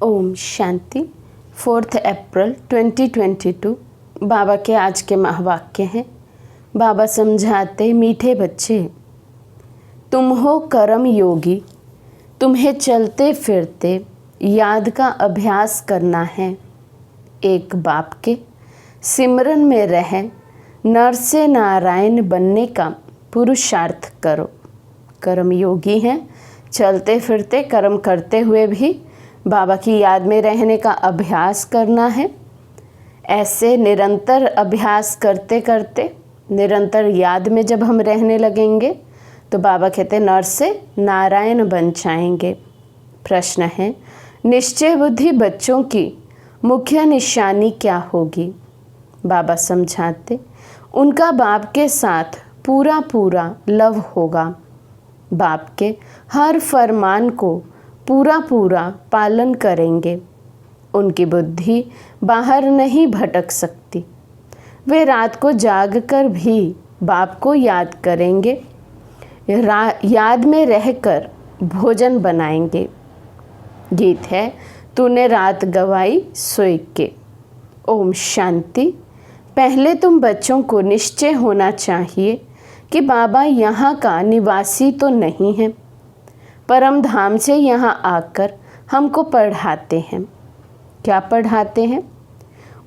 ओम शांति। 4 अप्रैल 2022 बाबा के आज के महावाक्य हैं। बाबा समझाते, मीठे बच्चे, तुम हो कर्म योगी, तुम्हें चलते फिरते याद का अभ्यास करना है। एक बाप के सिमरन में रह नर से नारायण बनने का पुरुषार्थ करो। कर्म योगी हैं, चलते फिरते कर्म करते हुए भी बाबा की याद में रहने का अभ्यास करना है। ऐसे निरंतर अभ्यास करते करते निरंतर याद में जब हम रहने लगेंगे तो बाबा कहते नर से नारायण बन जाएंगे। प्रश्न है, निश्चय बुद्धि बच्चों की मुख्य निशानी क्या होगी? बाबा समझाते, उनका बाप के साथ पूरा पूरा लव होगा। बाप के हर फरमान को पूरा पूरा पालन करेंगे। उनकी बुद्धि बाहर नहीं भटक सकती। वे रात को जाग कर भी बाप को याद करेंगे। याद में रहकर भोजन बनाएंगे। गीत है, तूने रात गवाई सोई के। ओम शांति। पहले तुम बच्चों को निश्चय होना चाहिए कि बाबा यहाँ का निवासी तो नहीं है, परम धाम से यहाँ आकर हमको पढ़ाते हैं। क्या पढ़ाते हैं?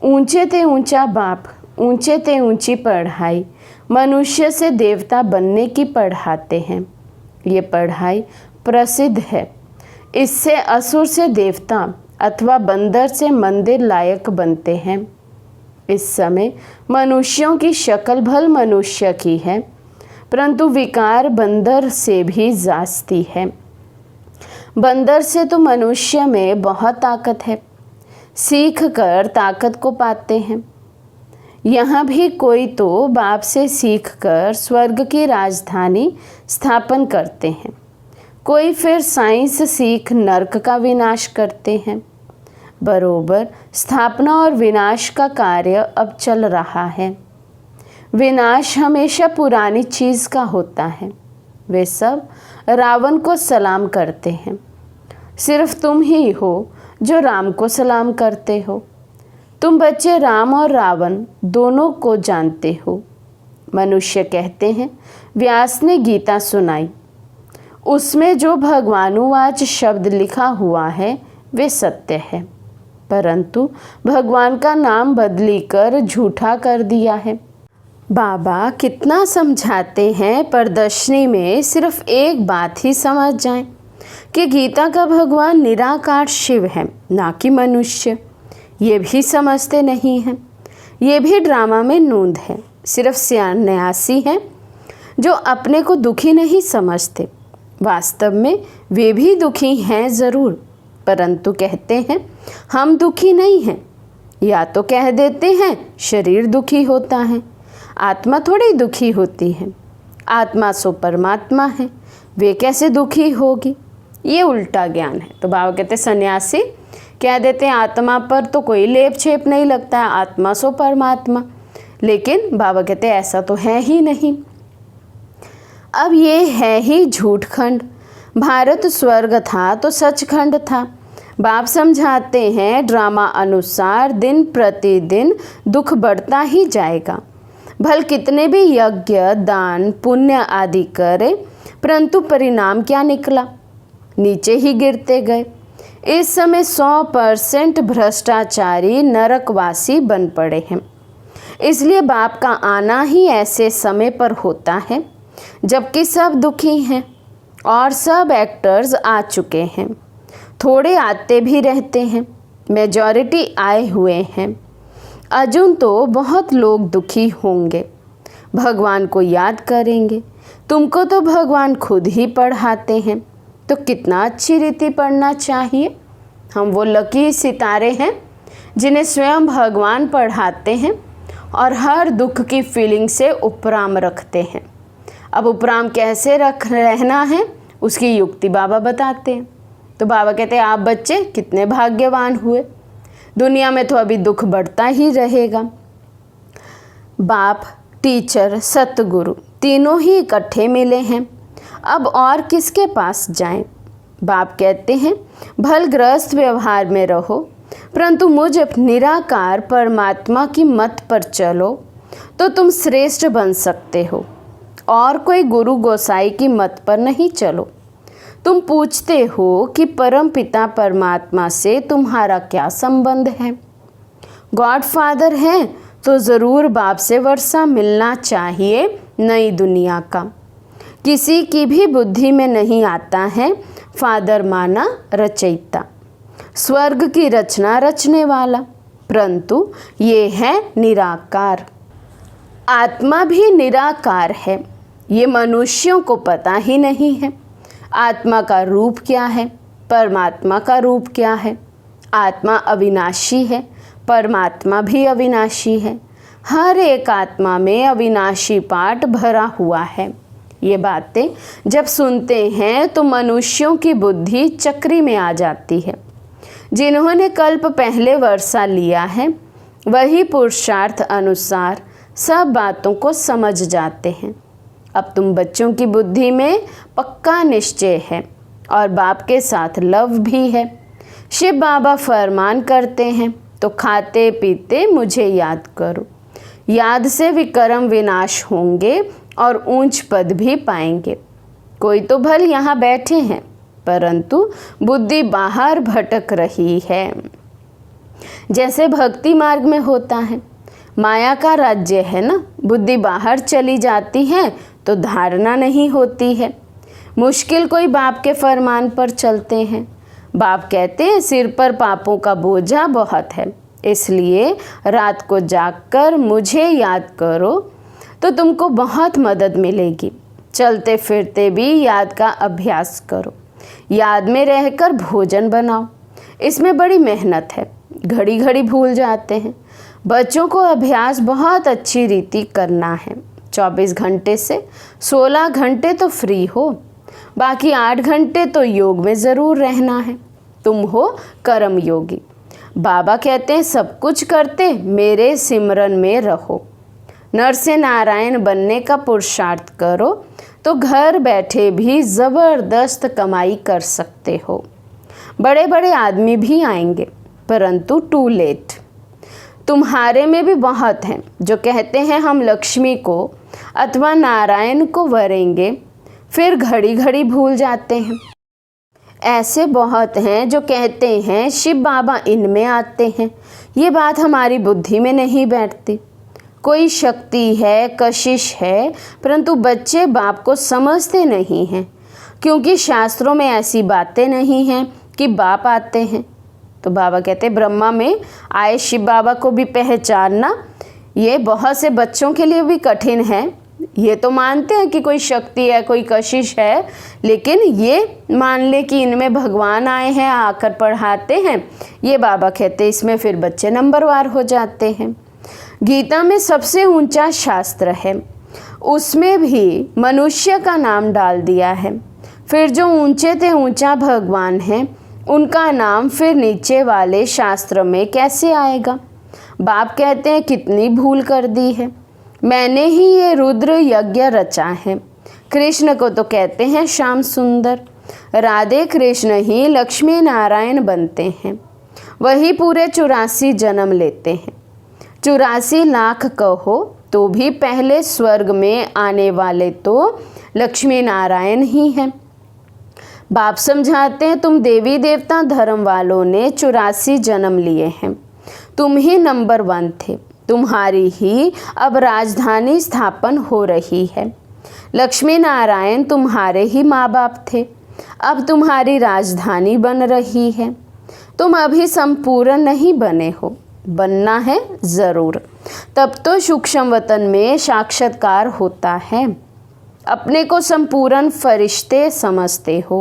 ऊंचे ते ऊंचा बाप, ऊंचे ते ऊंची पढ़ाई, मनुष्य से देवता बनने की पढ़ाते हैं। ये पढ़ाई प्रसिद्ध है। इससे असुर से देवता अथवा बंदर से मंदिर लायक बनते हैं। इस समय मनुष्यों की शक्ल भल मनुष्य की है, परंतु विकार बंदर से भी जास्ती है। बंदर से तो मनुष्य में बहुत ताकत है, सीख कर ताकत को पाते हैं। यहाँ भी कोई तो बाप से सीख कर स्वर्ग की राजधानी स्थापन करते हैं, कोई फिर साइंस सीख नरक का विनाश करते हैं। बरोबर स्थापना और विनाश का कार्य अब चल रहा है। विनाश हमेशा पुरानी चीज़ का होता है। वे सब रावण को सलाम करते हैं। सिर्फ तुम ही हो जो राम को सलाम करते हो। तुम बच्चे राम और रावण दोनों को जानते हो। मनुष्य कहते हैं व्यास ने गीता सुनाई, उसमें जो भगवानुवाच शब्द लिखा हुआ है वे सत्य है, परंतु भगवान का नाम बदली कर झूठा कर दिया है। बाबा कितना समझाते हैं, प्रदर्शनी में सिर्फ एक बात ही समझ जाएं कि गीता का भगवान निराकार शिव है, ना कि मनुष्य। ये भी समझते नहीं हैं। ये भी ड्रामा में नूंद है। सिर्फ सन्यासी हैं जो अपने को दुखी नहीं समझते। वास्तव में वे भी दुखी हैं ज़रूर, परंतु कहते हैं हम दुखी नहीं हैं। या तो कह देते हैं शरीर दुखी होता है, आत्मा थोड़ी दुखी होती है। आत्मा सो परमात्मा है, वे कैसे दुखी होगी? ये उल्टा ज्ञान है। तो बाबा कहते सन्यासी कह देते हैं आत्मा पर तो कोई लेप छेप नहीं लगता है, आत्मा सो परमात्मा। लेकिन बाबा कहते ऐसा तो है ही नहीं। अब ये है ही झूठ खंड। भारत स्वर्ग था तो सचखंड था। बाप समझाते हैं ड्रामा अनुसार दिन प्रतिदिन दुख बढ़ता ही जाएगा। भल कितने भी यज्ञ दान पुण्य आदि करे, परंतु परिणाम क्या निकला? नीचे ही गिरते गए। इस समय 100% भ्रष्टाचारी नरकवासी बन पड़े हैं। इसलिए बाप का आना ही ऐसे समय पर होता है जबकि सब दुखी हैं और सब एक्टर्स आ चुके हैं। थोड़े आते भी रहते हैं, मेजॉरिटी आए हुए हैं। अजुन तो बहुत लोग दुखी होंगे, भगवान को याद करेंगे। तुमको तो भगवान खुद ही पढ़ाते हैं, तो कितना अच्छी रीति पढ़ना चाहिए। हम वो लकी सितारे हैं जिन्हें स्वयं भगवान पढ़ाते हैं और हर दुख की फीलिंग से उपराम रखते हैं। अब उपराम कैसे रहना है उसकी युक्ति बाबा बताते हैं। तो बाबा कहते हैं आप बच्चे कितने भाग्यवान हुए, दुनिया में तो अभी दुख बढ़ता ही रहेगा। बाप, टीचर, सतगुरु तीनों ही इकट्ठे मिले हैं। अब और किसके पास जाएं? बाप कहते हैं भलग्रस्त व्यवहार में रहो, परंतु मुझ निराकार परमात्मा की मत पर चलो तो तुम श्रेष्ठ बन सकते हो, और कोई गुरु गोसाई की मत पर नहीं चलो। तुम पूछते हो कि परम पिता परमात्मा से तुम्हारा क्या संबंध है। गॉड फादर है तो ज़रूर बाप से वर्षा मिलना चाहिए नई दुनिया का। किसी की भी बुद्धि में नहीं आता है फादर माना रचयिता, स्वर्ग की रचना रचने वाला, परंतु ये है निराकार। आत्मा भी निराकार है, ये मनुष्यों को पता ही नहीं है। आत्मा का रूप क्या है, परमात्मा का रूप क्या है। आत्मा अविनाशी है, परमात्मा भी अविनाशी है। हर एक आत्मा में अविनाशी पाठ भरा हुआ है। ये बातें जब सुनते हैं तो मनुष्यों की बुद्धि चक्री में आ जाती है। जिन्होंने कल्प पहले वर्षा लिया है वही पुरुषार्थ अनुसार सब बातों को समझ जाते हैं। अब तुम बच्चों की बुद्धि में पक्का निश्चय है और बाप के साथ लव भी है। शिव बाबा फरमान करते हैं तो खाते पीते मुझे याद करो। याद से विकर्म विनाश होंगे और ऊंच पद भी पाएंगे। कोई तो भल यहाँ बैठे हैं परंतु बुद्धि बाहर भटक रही है। जैसे भक्ति मार्ग में होता है, माया का राज्य है ना, बुद्धि बाहर चली जाती है तो धारणा नहीं होती है। मुश्किल कोई बाप के फरमान पर चलते हैं। बाप कहते हैं सिर पर पापों का बोझा बहुत है, इसलिए रात को जागकर मुझे याद करो तो तुमको बहुत मदद मिलेगी। चलते फिरते भी याद का अभ्यास करो। याद में रहकर भोजन बनाओ, इसमें बड़ी मेहनत है, घड़ी घड़ी भूल जाते हैं। बच्चों को अभ्यास बहुत अच्छी रीति करना है। 24 घंटे से 16 घंटे तो फ्री हो, बाकी 8 घंटे तो योग में ज़रूर रहना है। तुम हो कर्म योगी। बाबा कहते हैं सब कुछ करते मेरे सिमरन में रहो। नर से नारायण बनने का पुरुषार्थ करो तो घर बैठे भी ज़बरदस्त कमाई कर सकते हो। बड़े बड़े आदमी भी आएंगे परंतु टू लेट। तुम्हारे में भी बहुत हैं जो कहते हैं हम लक्ष्मी को अथवा नारायण को वरेंगे, फिर घड़ी घड़ी भूल जाते हैं। ऐसे बहुत हैं जो कहते हैं शिव बाबा इनमें आते हैं। ये बात हमारी बुद्धि में नहीं बैठती। कोई शक्ति है, कशिश है, परंतु बच्चे बाप को समझते नहीं हैं, क्योंकि शास्त्रों में ऐसी बातें नहीं हैं कि बाप आते हैं। तो बाबा कहते ब्रह्मा में आए शिव बाबा को भी पहचानना ये बहुत से बच्चों के लिए भी कठिन है। ये तो मानते हैं कि कोई शक्ति है, कोई कशिश है, लेकिन ये मान ले कि इनमें भगवान आए हैं, आकर पढ़ाते हैं, ये बाबा कहते इसमें फिर बच्चे नंबरवार हो जाते हैं। गीता में सबसे ऊंचा शास्त्र है, उसमें भी मनुष्य का नाम डाल दिया है। फिर जो ऊंचे से ऊंचा भगवान है उनका नाम फिर नीचे वाले शास्त्र में कैसे आएगा। बाप कहते हैं कितनी भूल कर दी है, मैंने ही ये रुद्र यज्ञ रचा है। कृष्ण को तो कहते हैं श्याम सुंदर, राधे कृष्ण ही लक्ष्मी नारायण बनते हैं, वही पूरे 84 जन्म लेते हैं। 84 लाख कहो तो भी पहले स्वर्ग में आने वाले तो लक्ष्मी नारायण ही हैं। बाप समझाते हैं तुम देवी देवता धर्म वालों ने 84 जन्म लिए हैं, तुम ही नंबर 1 थे, तुम्हारी ही अब राजधानी स्थापन हो रही है। लक्ष्मी नारायण तुम्हारे ही माँ बाप थे, अब तुम्हारी राजधानी बन रही है। तुम अभी संपूर्ण नहीं बने हो, बनना है ज़रूर, तब तो सूक्ष्म वतन में साक्षात्कार होता है। अपने को संपूर्ण फरिश्ते समझते हो।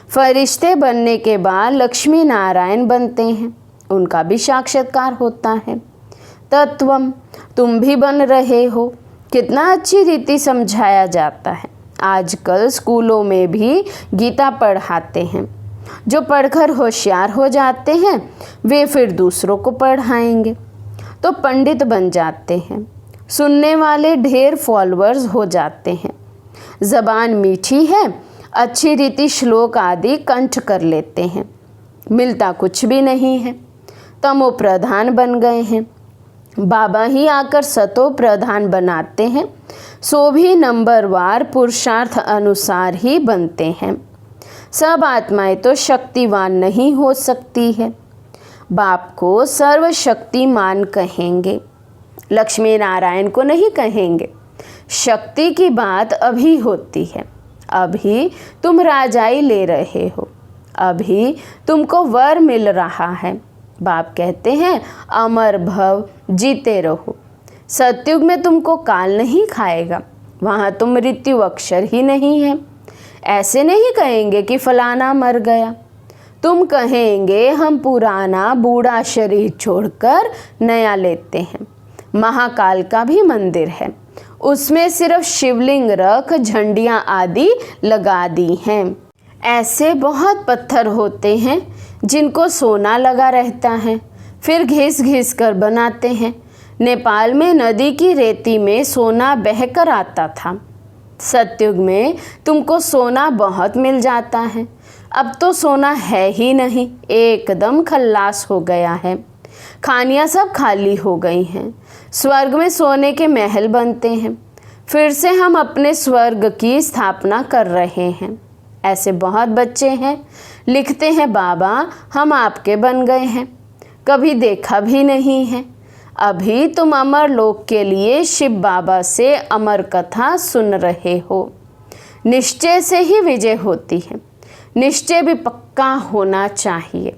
फरिश्ते बनने के बाद लक्ष्मी नारायण बनते हैं, उनका भी साक्षात्कार होता है। तत्वम तुम भी बन रहे हो, कितना अच्छी रीति समझाया जाता है। आजकल स्कूलों में भी गीता पढ़ाते हैं। जो पढ़कर होशियार हो जाते हैं वे फिर दूसरों को पढ़ाएंगे तो पंडित बन जाते हैं। सुनने वाले ढेर फॉलोअर्स हो जाते हैं। ज़बान मीठी है, अच्छी रीति श्लोक आदि कंठ कर लेते हैं, मिलता कुछ भी नहीं है, तमो प्रधान बन गए हैं। बाबा ही आकर सतो प्रधान बनाते हैं, सो भी नंबरवार पुरुषार्थ अनुसार ही बनते हैं। सब आत्माएं तो शक्तिवान नहीं हो सकती है। बाप को सर्वशक्तिमान कहेंगे, लक्ष्मी नारायण को नहीं कहेंगे। शक्ति की बात अभी होती है, अभी तुम राजाई ले रहे हो, अभी तुमको वर मिल रहा है। बाप कहते हैं अमर भव, जीते रहो। सतयुग में तुमको काल नहीं खाएगा, वहाँ तो मृत्यु अक्षर ही नहीं है। ऐसे नहीं कहेंगे कि फलाना मर गया, तुम कहेंगे हम पुराना बूढ़ा शरीर छोड़कर नया लेते हैं। महाकाल का भी मंदिर है, उसमें सिर्फ शिवलिंग रख झंडियाँ आदि लगा दी हैं। ऐसे बहुत पत्थर होते हैं जिनको सोना लगा रहता है, फिर घिस घिस कर बनाते हैं। नेपाल में नदी की रेती में सोना बहकर आता था। सतयुग में तुमको सोना बहुत मिल जाता है, अब तो सोना है ही नहीं, एकदम खल्लास हो गया है। खानियाँ सब खाली हो गई हैं। स्वर्ग में सोने के महल बनते हैं, फिर से हम अपने स्वर्ग की स्थापना कर रहे हैं। ऐसे बहुत बच्चे हैं, लिखते हैं बाबा हम आपके बन गए हैं, कभी देखा भी नहीं है। अभी तुम अमर लोक के लिए शिव बाबा से अमर कथा सुन रहे हो। निश्चय से ही विजय होती है, निश्चय भी पक्का होना चाहिए।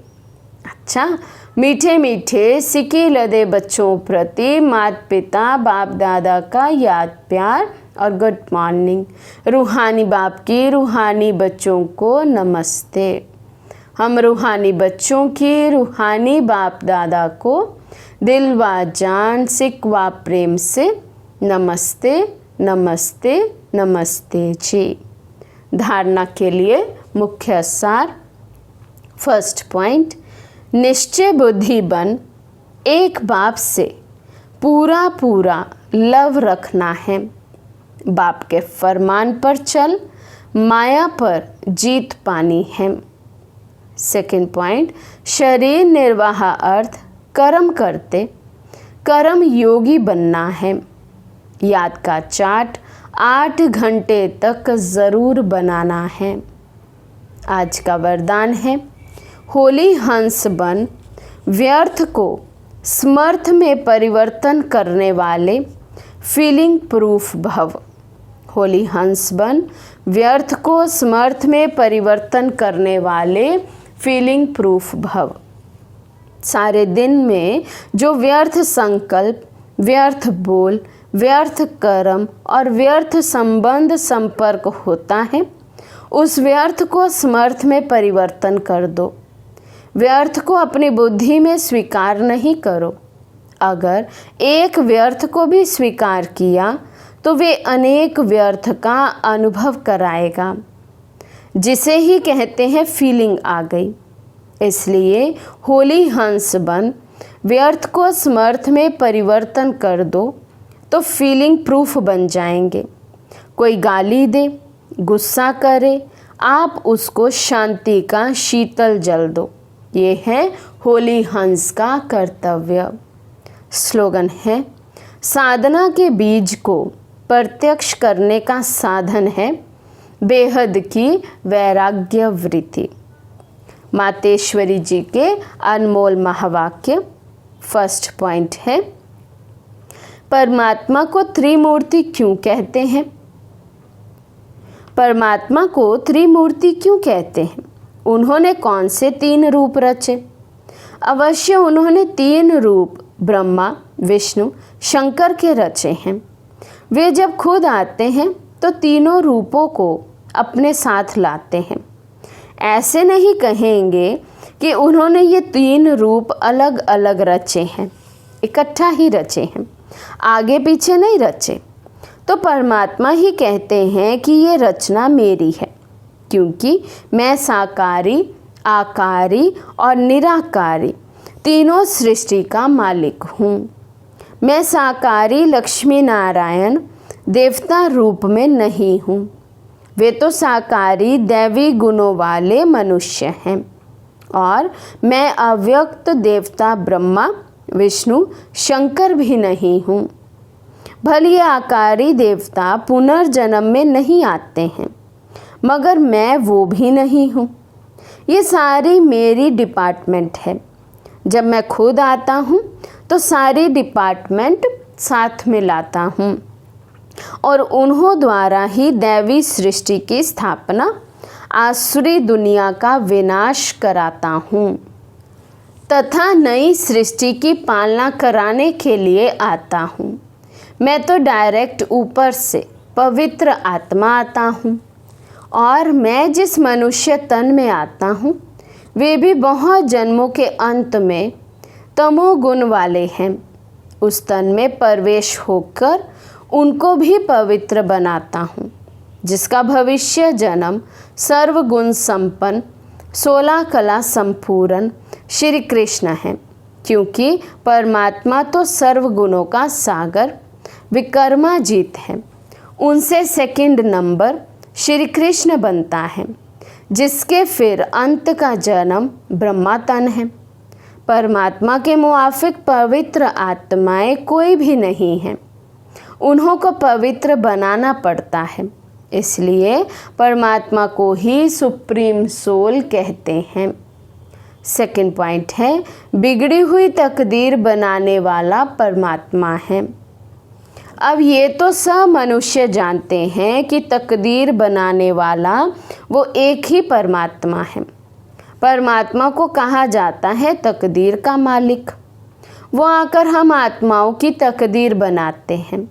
अच्छा, मीठे मीठे सिकी लदे बच्चों प्रति माता पिता बाप दादा का याद प्यार और गुड मॉर्निंग। रूहानी बाप की रूहानी बच्चों को नमस्ते। हम रूहानी बच्चों की रूहानी बाप दादा को दिल व जान सिक व प्रेम से नमस्ते नमस्ते नमस्ते जी। धारणा के लिए मुख्य सार। फर्स्ट पॉइंट, निश्चय बुद्धि बन एक बाप से पूरा पूरा लव रखना है। बाप के फरमान पर चल, माया पर जीत पानी है। सेकंड पॉइंट, शरीर निर्वाह अर्थ कर्म करते कर्म योगी बनना है। याद का चार्ट 8 घंटे तक ज़रूर बनाना है। आज का वरदान है, होली हंस बन व्यर्थ को समर्थ में परिवर्तन करने वाले फीलिंग प्रूफ भव। होली हंस बन व्यर्थ को समर्थ में परिवर्तन करने वाले फीलिंग प्रूफ भव। सारे दिन में जो व्यर्थ संकल्प, व्यर्थ बोल, व्यर्थ कर्म और व्यर्थ संबंध संपर्क होता है, उस व्यर्थ को समर्थ में परिवर्तन कर दो। व्यर्थ को अपनी बुद्धि में स्वीकार नहीं करो। अगर एक व्यर्थ को भी स्वीकार किया तो वे अनेक व्यर्थ का अनुभव कराएगा, जिसे ही कहते हैं फीलिंग आ गई। इसलिए होली हंस बन व्यर्थ को समर्थ में परिवर्तन कर दो तो फीलिंग प्रूफ बन जाएंगे। कोई गाली दे, गुस्सा करे, आप उसको शांति का शीतल जल दो। ये है होली हंस का कर्तव्य। स्लोगन है, साधना के बीज को प्रत्यक्ष करने का साधन है बेहद की वैराग्य वृत्ति। मातेश्वरी जी के अनमोल महावाक्य। फर्स्ट पॉइंट है, परमात्मा को त्रिमूर्ति क्यों कहते हैं? परमात्मा को त्रिमूर्ति क्यों कहते हैं? उन्होंने कौन से 3 रूप रचे? अवश्य उन्होंने 3 रूप ब्रह्मा, विष्णु, शंकर के रचे हैं। वे जब खुद आते हैं तो तीनों रूपों को अपने साथ लाते हैं। ऐसे नहीं कहेंगे कि उन्होंने ये 3 रूप अलग अलग रचे हैं, इकट्ठा ही रचे हैं, आगे पीछे नहीं रचे। तो परमात्मा ही कहते हैं कि ये रचना मेरी है, क्योंकि मैं साकारी, आकारी और निराकारी तीनों सृष्टि का मालिक हूँ। मैं साकारी लक्ष्मी नारायण देवता रूप में नहीं हूँ। वे तो साकारी दैवी गुणों वाले मनुष्य हैं और मैं अव्यक्त देवता ब्रह्मा विष्णु शंकर भी नहीं हूँ। भले ये आकारी देवता पुनर्जन्म में नहीं आते हैं, मगर मैं वो भी नहीं हूँ। ये सारी मेरी डिपार्टमेंट है। जब मैं खुद आता हूँ तो सारी डिपार्टमेंट साथ में लाता हूँ और उन्हों द्वारा ही दैवी सृष्टि की स्थापना, आसुरी दुनिया का विनाश कराता हूँ तथा नई सृष्टि की पालना कराने के लिए आता हूँ। मैं तो डायरेक्ट ऊपर से पवित्र आत्मा आता हूँ और मैं जिस मनुष्य तन में आता हूँ वे भी बहुत जन्मों के अंत में तमोगुण वाले हैं। उस तन में प्रवेश होकर उनको भी पवित्र बनाता हूँ, जिसका भविष्य जन्म सर्वगुण संपन्न 16 कला संपूर्ण श्री कृष्ण है। क्योंकि परमात्मा तो सर्वगुणों का सागर विकर्माजीत है, उनसे सेकंड नंबर श्री कृष्ण बनता है, जिसके फिर अंत का जन्म ब्रह्मा तन है। परमात्मा के मुआफिक पवित्र आत्माएं कोई भी नहीं है, उन्हों को पवित्र बनाना पड़ता है। इसलिए परमात्मा को ही सुप्रीम सोल कहते हैं। सेकंड पॉइंट है, बिगड़ी हुई तकदीर बनाने वाला परमात्मा है। अब ये तो सब मनुष्य जानते हैं कि तकदीर बनाने वाला वो एक ही परमात्मा है। परमात्मा को कहा जाता है तकदीर का मालिक। वो आकर हम आत्माओं की तकदीर बनाते हैं।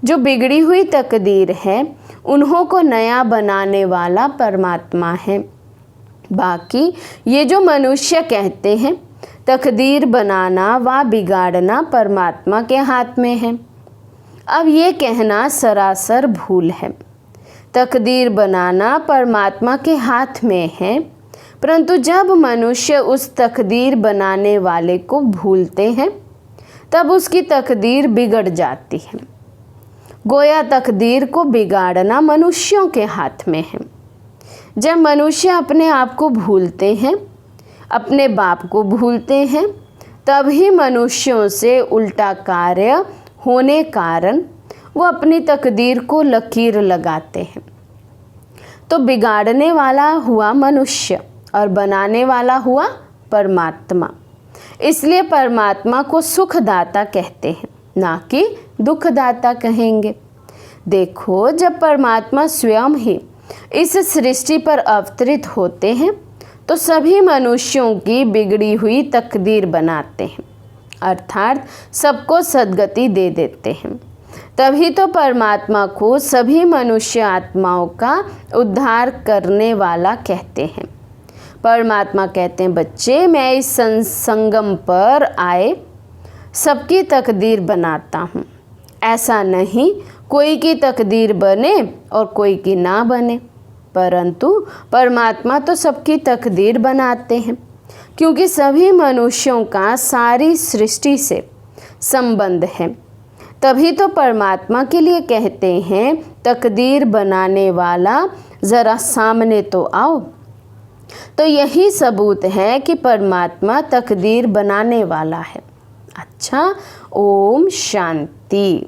जो बिगड़ी हुई तकदीर है उन्हों को नया बनाने वाला परमात्मा है। बाकी ये जो मनुष्य कहते हैं तकदीर बनाना व बिगाड़ना परमात्मा के हाथ में है, अब ये कहना सरासर भूल है। तकदीर बनाना परमात्मा के हाथ में है, परंतु जब मनुष्य उस तकदीर बनाने वाले को भूलते हैं तब उसकी तकदीर बिगड़ जाती है। गोया तकदीर को बिगाड़ना मनुष्यों के हाथ में है। जब मनुष्य अपने आप को भूलते हैं, अपने बाप को भूलते हैं, तभी मनुष्यों से उल्टा कार्य होने कारण वो अपनी तकदीर को लकीर लगाते हैं। तो बिगाड़ने वाला हुआ मनुष्य और बनाने वाला हुआ परमात्मा। इसलिए परमात्मा को सुखदाता कहते हैं, ना कि दुखदाता कहेंगे। देखो, जब परमात्मा स्वयं ही इस सृष्टि पर अवतरित होते हैं तो सभी मनुष्यों की बिगड़ी हुई तकदीर बनाते हैं, अर्थात सबको सद्गति दे देते हैं। तभी तो परमात्मा को सभी मनुष्य आत्माओं का उद्धार करने वाला कहते हैं। परमात्मा कहते हैं, बच्चे मैं इस संगम पर आए सबकी तकदीर बनाता हूँ। ऐसा नहीं कोई की तकदीर बने और कोई की ना बने, परंतु परमात्मा तो सबकी तकदीर बनाते हैं, क्योंकि सभी मनुष्यों का सारी सृष्टि से संबंध है। तभी तो परमात्मा के लिए कहते हैं, तकदीर बनाने वाला ज़रा सामने तो आओ। तो यही सबूत है कि परमात्मा तकदीर बनाने वाला है। अच्छा, ओम शांति।